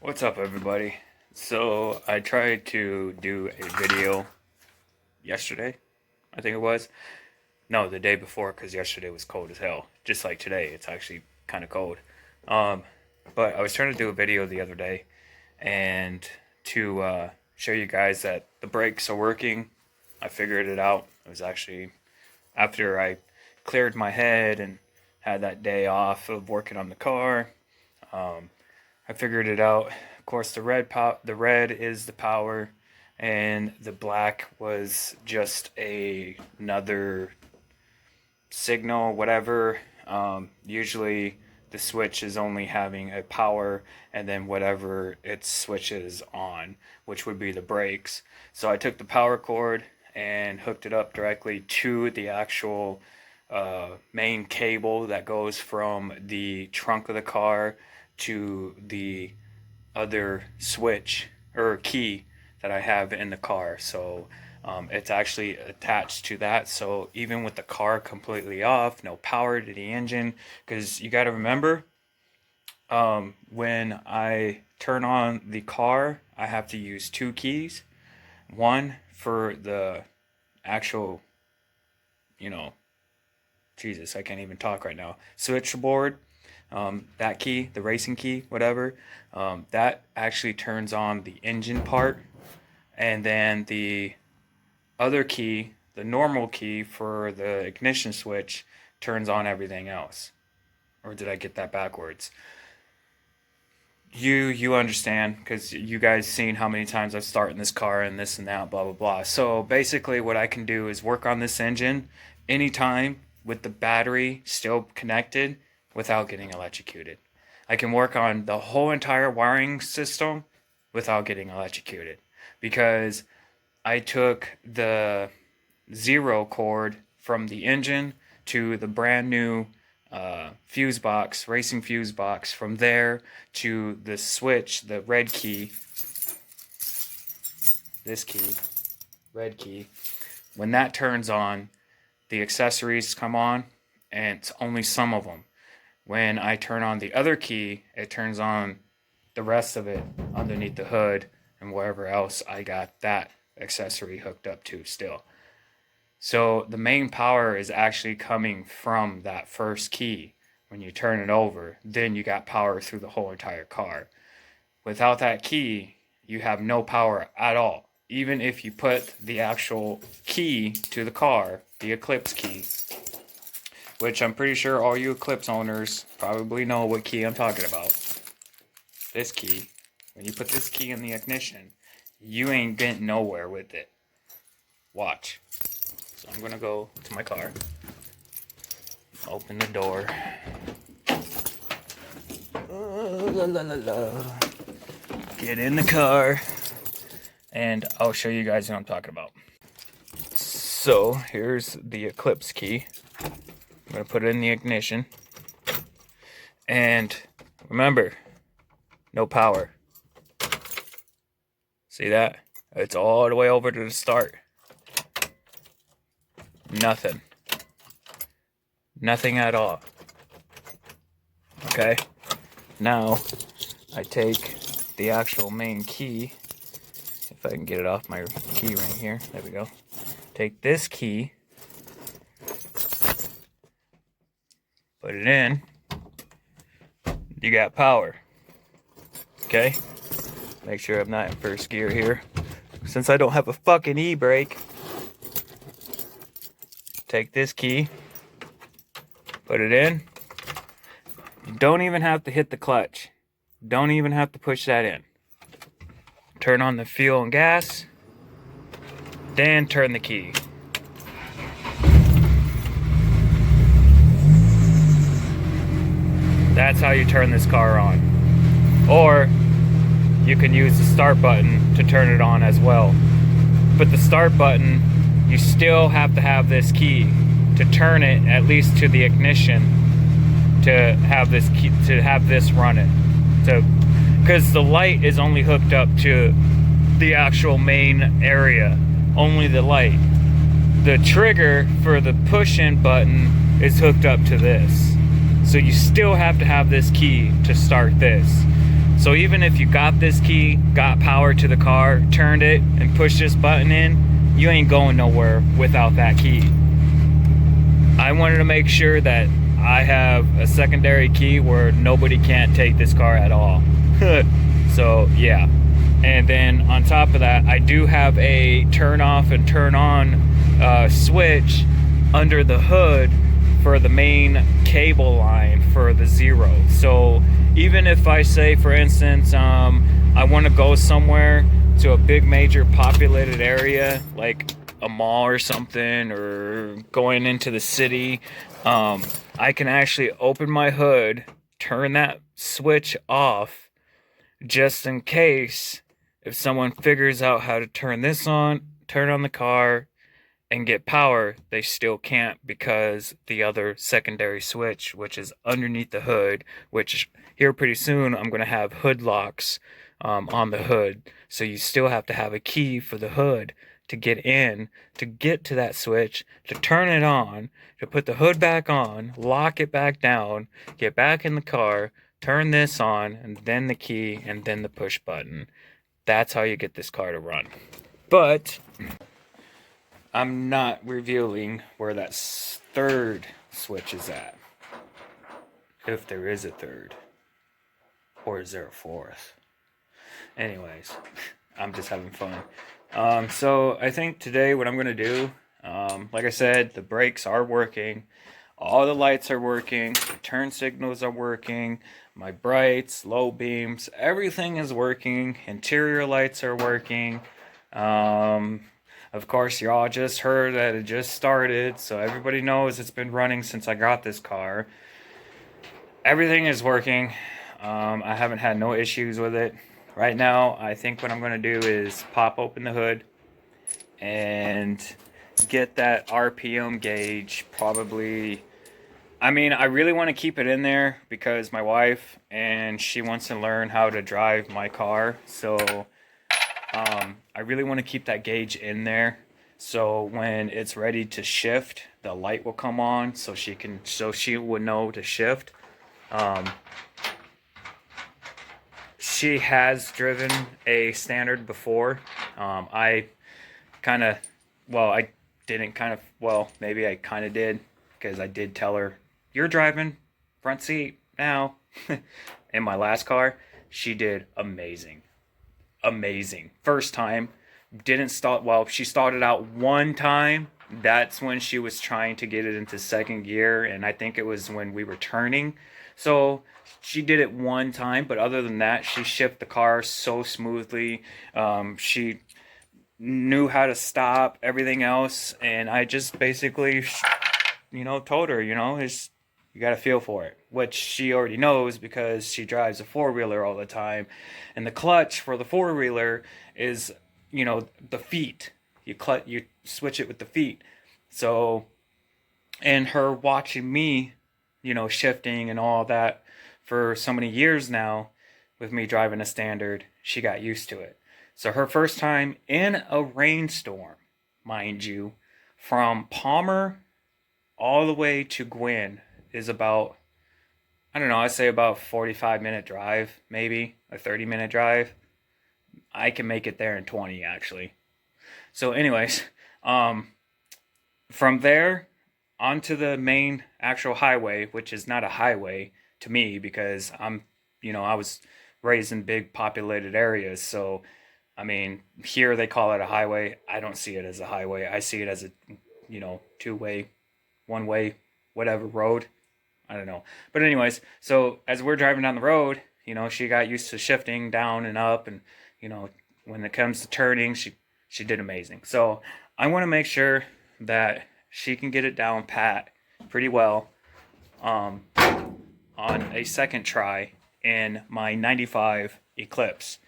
What's up, everybody? So I tried to do a video yesterday, I think it was. No, the day before, because yesterday was cold as hell. Just like today, it's actually kind of cold. Um, but I was trying to do a video the other day, and to show you guys that the brakes are working. I figured it out. It was actually after I cleared my head and had that day off of working on the car. I figured it out. Of course, the red is the power, and the black was just another signal, whatever. Usually, the switch is only having a power, and then whatever it switches on, which would be the brakes. So I took the power cord and hooked it up directly to the actual main cable that goes from the trunk of the car to the other switch or key that I have in the car. So it's actually attached to that. So even with the car completely off, no power to the engine, because you got to remember, when I turn on the car, I have to use two keys. One for the actual, Jesus, I can't even talk right now, switchboard. That key, the racing key, whatever, that actually turns on the engine part. And then the other key, the normal key for the ignition switch, turns on everything else. Or did I get that backwards? You understand, because you guys seen how many times I've started in this car and this and that, blah blah blah. So basically what I can do is work on this engine anytime with the battery still connected without getting electrocuted. I can work on the whole entire wiring system without getting electrocuted, because I took the zero cord from the engine to the brand new fuse box, racing fuse box, from there to the switch, the red key, this key, red key. When that turns on, the accessories come on, and it's only some of them. When I turn on the other key, it turns on the rest of it underneath the hood and wherever else I got that accessory hooked up to still. So the main power is actually coming from that first key. When you turn it over, then you got power through the whole entire car. Without that key, you have no power at all. Even if you put the actual key to the car, the Eclipse key, which I'm pretty sure all you Eclipse owners probably know what key I'm talking about. This key, when you put this key in the ignition, you ain't getting nowhere with it. Watch. So I'm gonna go to my car, open the door. Get in the car, and I'll show you guys what I'm talking about. So here's the Eclipse key. I'm going to put it in the ignition. And remember, no power. See that? It's all the way over to the start. Nothing. Nothing at all. Okay? Now, I take the actual main key. If I can get it off my key ring here. There we go. Take this key. Put it in. You got power. Okay? Make sure I'm not in first gear here. Since I don't have a fucking e-brake. Take this key. Put it in. You don't even have to hit the clutch. Don't even have to push that in. Turn on the fuel and gas. Then turn the key. That's how you turn this car on. Or you can use the start button to turn it on as well. But the start button, you still have to have this key to turn it at least to the ignition to have this key, to have this running. So, because the light is only hooked up to the actual main area, only the light. The trigger for the push-in button is hooked up to this. So you still have to have this key to start this. So even if you got this key, got power to the car, turned it, and pushed this button in, you ain't going nowhere without that key. I wanted to make sure that I have a secondary key where nobody can't take this car at all. So yeah. And then on top of that, I do have a turn off and turn on switch under the hood for the main cable line for the Zero. So even if I say, for instance, I want to go somewhere to a big major populated area like a mall or something, or going into the city, I can actually open my hood, turn that switch off, just in case if someone figures out how to turn this on, turn on the car, and get power, they still can't, because the other secondary switch, which is underneath the hood, which here pretty soon I'm going to have hood locks on the hood. So you still have to have a key for the hood to get in, to get to that switch, to turn it on, to put the hood back on, lock it back down, get back in the car, turn this on, and then the key, and then the push button. That's how you get this car to run. But I'm not revealing where that third switch is at. If there is a third. Or is there a fourth? Anyways, I'm just having fun. So I think today what I'm going to do, like I said, the brakes are working. All the lights are working. The turn signals are working. My brights, low beams, everything is working. Interior lights are working. Of course, y'all just heard that it just started, so everybody knows it's been running since I got this car. Everything is working. I haven't had no issues with it. Right now, I think what I'm going to do is pop open the hood and get that RPM gauge. Probably, I mean, I really want to keep it in there because my wife, and she wants to learn how to drive my car. So I really want to keep that gauge in there, so when it's ready to shift, the light will come on, so she would know to shift. She has driven a standard before. I maybe I kind of did, because I did tell her, you're driving front seat now. In my last car, she did amazing. First time, didn't start well. She started out one time. That's when she was trying to get it into second gear, and I think it was when we were turning. So she did it one time, but other than that, she shifted the car so smoothly. She knew how to stop, everything else, and I just basically, told her, you got to feel for it, which she already knows because she drives a four-wheeler all the time. And the clutch for the four-wheeler is, the feet. You switch it with the feet. So, and her watching me, shifting and all that for so many years now with me driving a standard, she got used to it. So her first time in a rainstorm, mind you, from Palmer all the way to Gwin, is about, I don't know, I'd say about 45-minute drive, maybe a 30-minute drive. I can make it there in 20, actually. So anyways, from there onto the main actual highway, which is not a highway to me because I was raised in big populated areas. So, I mean, here they call it a highway. I don't see it as a highway. I see it as a, two-way, one-way, whatever road. I don't know. But anyways, so as we're driving down the road, she got used to shifting down and up, and, when it comes to turning, she did amazing. So I want to make sure that she can get it down pat pretty well on a second try in my 95 Eclipse.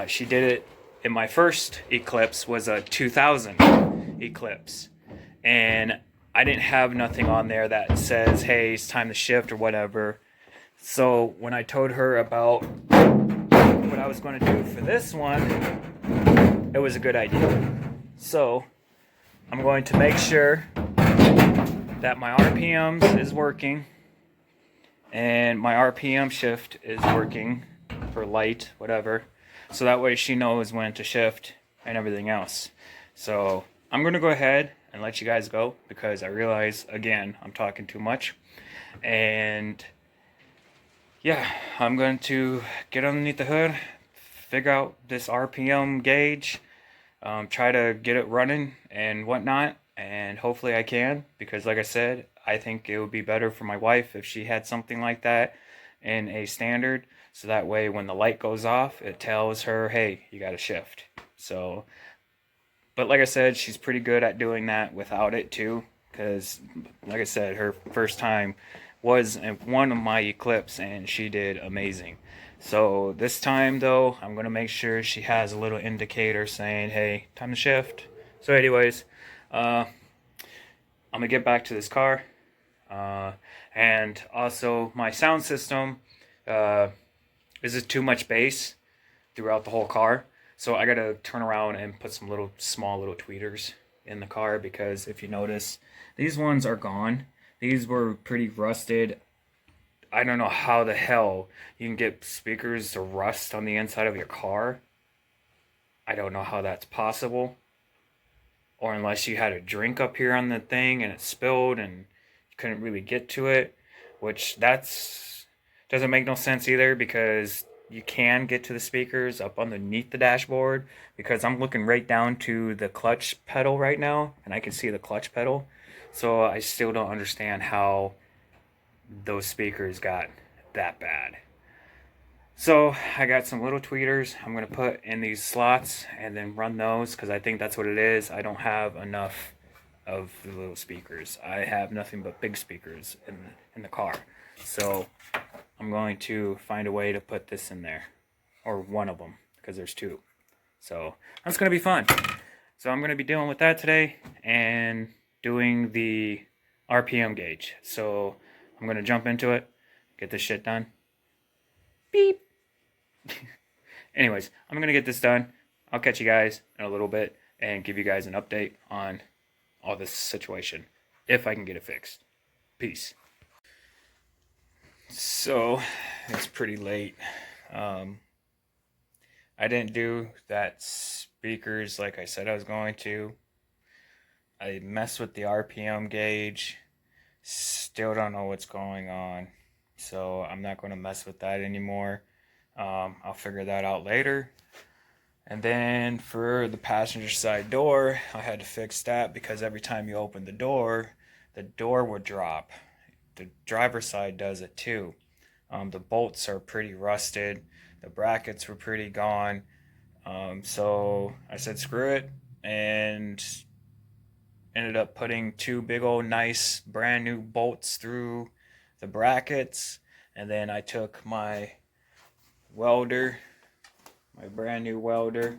She did it in my first Eclipse, was a 2000 Eclipse, and I didn't have nothing on there that says, hey, it's time to shift or whatever. So when I told her about what I was going to do for this one, it was a good idea. So I'm going to make sure that my RPMs is working and my RPM shift is working her light, whatever. So that way she knows when to shift and everything else. So I'm going to go ahead and let you guys go because I realize, again, I'm talking too much. And yeah, I'm going to get underneath the hood, figure out this RPM gauge, try to get it running and whatnot, and hopefully I can, because like I said, I think it would be better for my wife if she had something like that in a standard, so that way when the light goes off, it tells her, hey, you got to shift. So, but like I said, she's pretty good at doing that without it too, because like I said, her first time was in one of my Eclipse and she did amazing. So this time though, I'm gonna make sure she has a little indicator saying, hey, time to shift. So anyways, I'm gonna get back to this car. And also my sound system, is too much bass throughout the whole car. So I gotta turn around and put some small little tweeters in the car, because if you notice, these ones are gone. These were pretty rusted. I don't know how the hell you can get speakers to rust on the inside of your car. I don't know how that's possible. Or unless you had a drink up here on the thing and it spilled and you couldn't really get to it, which that's doesn't make no sense either, because you can get to the speakers up underneath the dashboard, because I'm looking right down to the clutch pedal right now and I can see the clutch pedal. So I still don't understand how those speakers got that bad. So I got some little tweeters I'm going to put in these slots and then run those, because I think that's what it is. I don't have enough of the little speakers. I have nothing but big speakers in the car. So I'm going to find a way to put this in there, or one of them, because there's two. So that's going to be fun. So I'm going to be dealing with that today and doing the RPM gauge. So I'm going to jump into it, get this shit done. Beep. Anyways, I'm going to get this done. I'll catch you guys in a little bit and give you guys an update on all this situation, if I can get it fixed. Peace. So, it's pretty late. I didn't do that speakers like I said I was going to. I messed with the RPM gauge. Still don't know what's going on. So, I'm not going to mess with that anymore. I'll figure that out later. And then for the passenger side door, I had to fix that, because every time you open the door would drop. The driver's side does it too. The bolts are pretty rusted. The brackets were pretty gone. So I said screw it, and ended up putting two big old nice brand new bolts through the brackets. And then I took my welder, my brand new welder,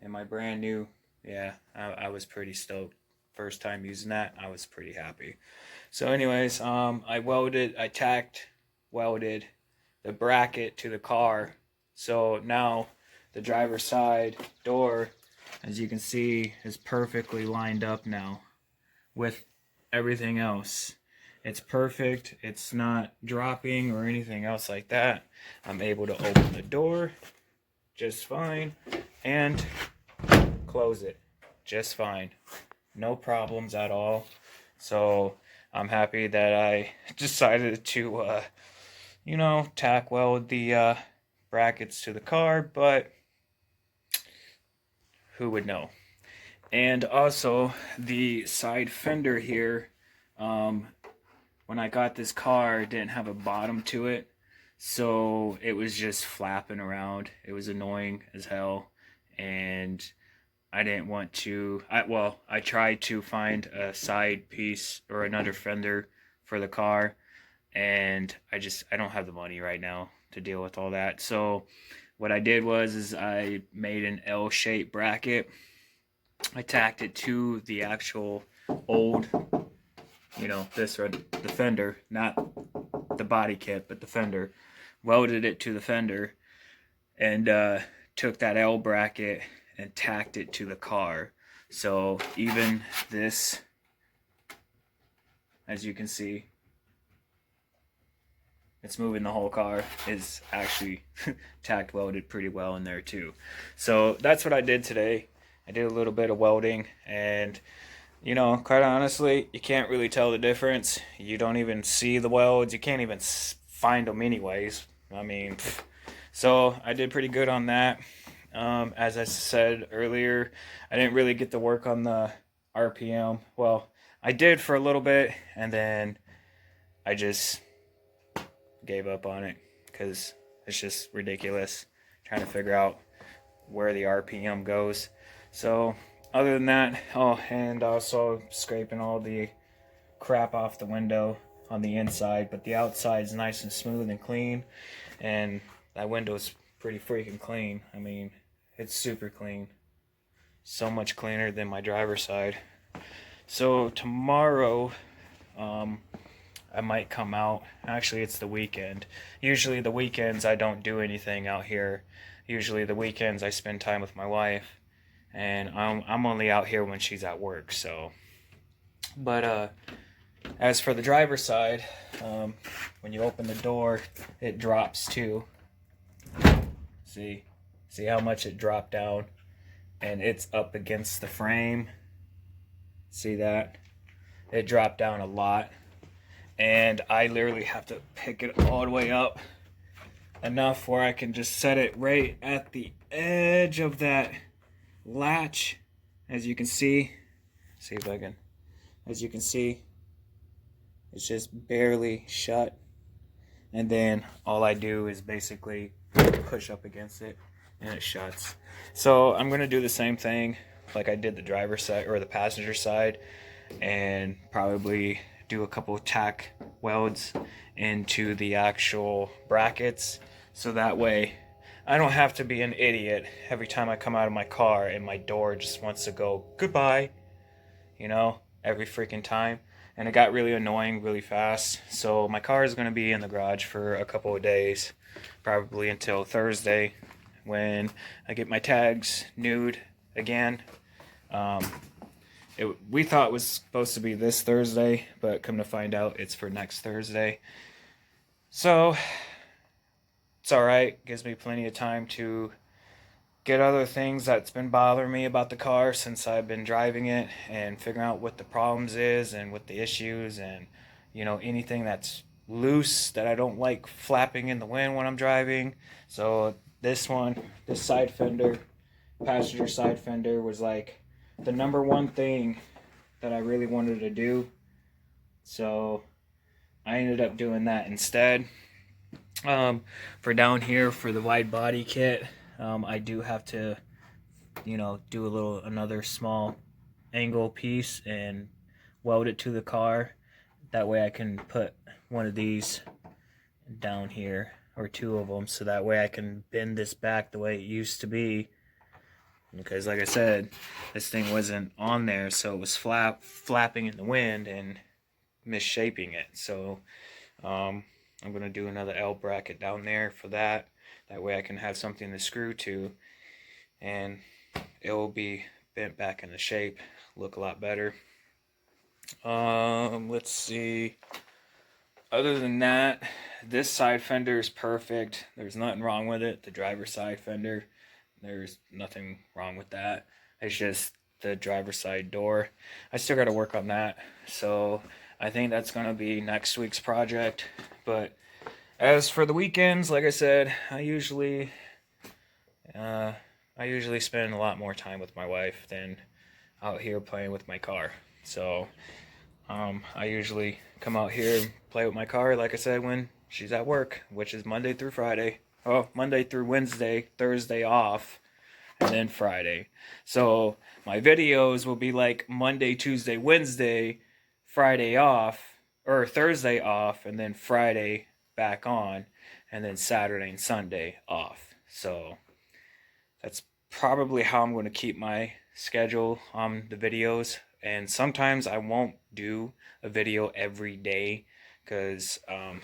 and my brand new, yeah, I was pretty stoked. First time using that, I was pretty happy. So anyways, I tacked welded the bracket to the car. So now the driver's side door, as you can see, is perfectly lined up now with everything else. It's perfect. It's not dropping or anything else like that. I'm able to open the door just fine and close it just fine. No problems at all. So I'm happy that I decided to, tack weld the brackets to the car, but who would know? And also the side fender here, when I got this car, it didn't have a bottom to it, so it was just flapping around. It was annoying as hell, and I didn't want to. I tried to find a side piece or another fender for the car, and I don't have the money right now to deal with all that. So what I did was I made an L-shaped bracket. I tacked it to the actual old, this right, the fender, not the body kit, but the fender. Welded it to the fender, and took that L bracket and tacked it to the car. So even this, as you can see, it's moving the whole car, is actually tack welded pretty well in there too. So that's what I did today. I did a little bit of welding, and you know, quite honestly, you can't really tell the difference. You don't even see the welds. You can't even find them anyways. I mean, so I did pretty good on that. As I said earlier, I didn't really get to work on the RPM. Well, I did for a little bit, and then I just gave up on it because it's just ridiculous trying to figure out where the RPM goes. So other than that, oh, and also scraping all the crap off the window on the inside, but the outside is nice and smooth and clean, and that window's pretty freaking clean. I mean, it's super clean, so much cleaner than my driver's side. So tomorrow, I might come out. Actually, it's the weekend. Usually the weekends I don't do anything out here. Usually the weekends I spend time with my wife, and I'm only out here when she's at work. So, but as for the driver's side, when you open the door, it drops too. See how much it dropped down, and it's up against the frame. See that? It dropped down a lot. And I literally have to pick it all the way up enough where I can just set it right at the edge of that latch. As you can see if I can, as you can see, it's just barely shut. And then all I do is basically push up against it and it shuts. So I'm gonna do the same thing like I did the driver's side or the passenger side, and probably do a couple of tack welds into the actual brackets, so that way I don't have to be an idiot every time I come out of my car and my door just wants to go goodbye, you know, every freaking time. And it got really annoying really fast. So my car is going to be in the garage for a couple of days, probably until Thursday when I get my tags nude again. We thought it was supposed to be this Thursday, but come to find out it's for next Thursday. So it's alright. Gives me plenty of time to get other things that's been bothering me about the car since I've been driving it, and figure out what the problems is and what the issues, and you know, anything that's loose that I don't like flapping in the wind when I'm driving. So this side fender, passenger side fender, was like the number one thing that I really wanted to do. So I ended up doing that instead. For down here for the wide body kit, I do have to, you know, do another small angle piece and weld it to the car. That way I can put one of these down here, or two of them, so that way I can bend this back the way it used to be. Because like I said, this thing wasn't on there, so it was flapping in the wind and misshaping it. So I'm going to do another L bracket down there for that. That way I can have something to screw to, and it will be bent back into shape, look a lot better. Let's see. Other than that, this side fender is perfect. There's nothing wrong with it. The driver's side fender, there's nothing wrong with that. It's just the driver's side door. I still got to work on that. So I think that's going to be next week's project. But as for the weekends, like I said, I usually spend a lot more time with my wife than out here playing with my car. So I usually come out here and play with my car, like I said, when she's at work, which is Monday through Friday. Oh, Monday through Wednesday, Thursday off, and then Friday. So my videos will be like Monday, Tuesday, Wednesday, Friday off, or Thursday off, and then Friday back on, and then Saturday and Sunday off. So that's probably how I'm going to keep my schedule on the videos. And sometimes I won't do a video every day because I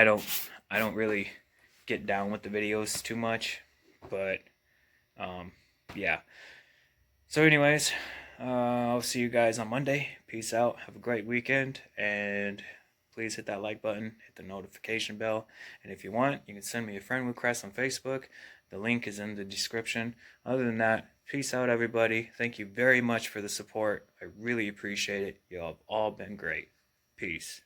don't really get down with the videos too much. But yeah. So anyways, I'll see you guys on Monday. Peace out. Have a great weekend, and please hit that like button, hit the notification bell, and if you want, you can send me a friend request on Facebook. The link is in the description. Other than that, peace out, everybody. Thank you very much for the support. I really appreciate it. You all have all been great. Peace.